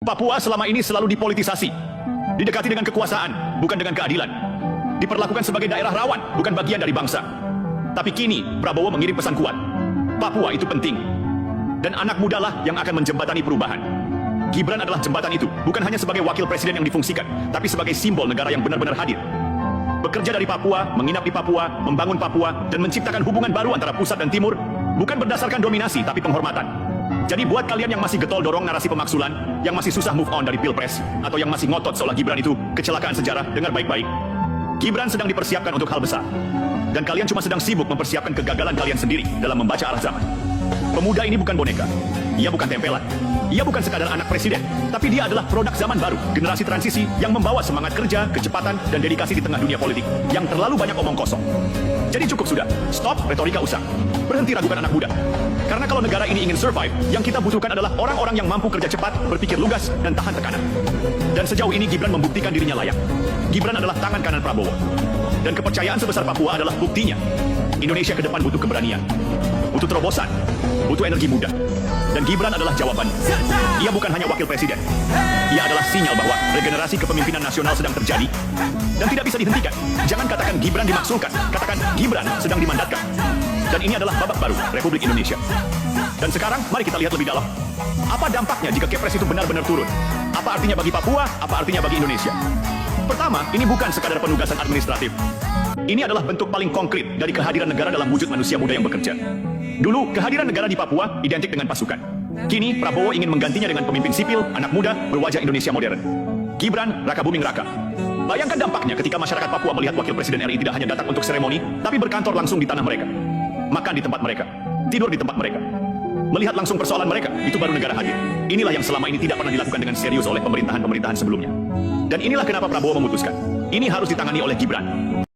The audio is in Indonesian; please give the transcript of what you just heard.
Papua selama ini selalu dipolitisasi, didekati dengan kekuasaan, bukan dengan keadilan. Diperlakukan sebagai daerah rawan, bukan bagian dari bangsa. Tapi kini, Prabowo mengirim pesan kuat. Papua itu penting. Dan anak mudalah yang akan menjembatani perubahan. Gibran adalah jembatan itu, bukan hanya sebagai wakil presiden yang difungsikan, tapi sebagai simbol negara yang benar-benar hadir. Bekerja dari Papua, menginap di Papua, membangun Papua, dan menciptakan hubungan baru antara pusat dan timur, bukan berdasarkan dominasi, tapi penghormatan. Jadi buat kalian yang masih getol dorong narasi pemaksulan, yang masih susah move on dari Pilpres, atau yang masih ngotot seolah Gibran itu kecelakaan sejarah, dengar baik-baik. Gibran sedang dipersiapkan untuk hal besar. Dan kalian cuma sedang sibuk mempersiapkan kegagalan kalian sendiri dalam membaca arah zaman. Pemuda ini bukan boneka. Ia bukan tempelan. Ia bukan sekadar anak presiden, tapi dia adalah produk zaman baru, generasi transisi yang membawa semangat kerja, kecepatan, dan dedikasi di tengah dunia politik yang terlalu banyak omong kosong. Jadi cukup sudah, stop retorika usang. Berhenti ragukan anak muda. Karena kalau negara ini ingin survive, yang kita butuhkan adalah orang-orang yang mampu kerja cepat, berpikir lugas, dan tahan tekanan. Dan sejauh ini Gibran membuktikan dirinya layak. Gibran adalah tangan kanan Prabowo. Dan kepercayaan sebesar Papua adalah buktinya. Indonesia ke depan butuh keberanian, butuh terobosan, butuh energi muda. Dan Gibran adalah jawabannya. Ia bukan hanya wakil presiden. Ia adalah sinyal bahwa regenerasi kepemimpinan nasional sedang terjadi dan tidak bisa dihentikan. Jangan katakan Gibran dimaksulkan, katakan Gibran sedang dimandatkan. Dan ini adalah babak baru Republik Indonesia. Dan sekarang mari kita lihat lebih dalam. Apa dampaknya jika Kepres itu benar-benar turun? Apa artinya bagi Papua? Apa artinya bagi Indonesia? Pertama, ini bukan sekadar penugasan administratif. Ini adalah bentuk paling konkret dari kehadiran negara dalam wujud manusia muda yang bekerja. Dulu, kehadiran negara di Papua identik dengan pasukan. Kini, Prabowo ingin menggantinya dengan pemimpin sipil, anak muda, berwajah Indonesia modern. Gibran, Raka Buming Raka. Bayangkan dampaknya ketika masyarakat Papua melihat wakil presiden RI tidak hanya datang untuk seremoni, tapi berkantor langsung di tanah mereka. Makan di tempat mereka, tidur di tempat mereka. Melihat langsung persoalan mereka, itu baru negara hadir. Inilah yang selama ini tidak pernah dilakukan dengan serius oleh pemerintahan-pemerintahan sebelumnya. Dan inilah kenapa Prabowo memutuskan, ini harus ditangani oleh Gibran.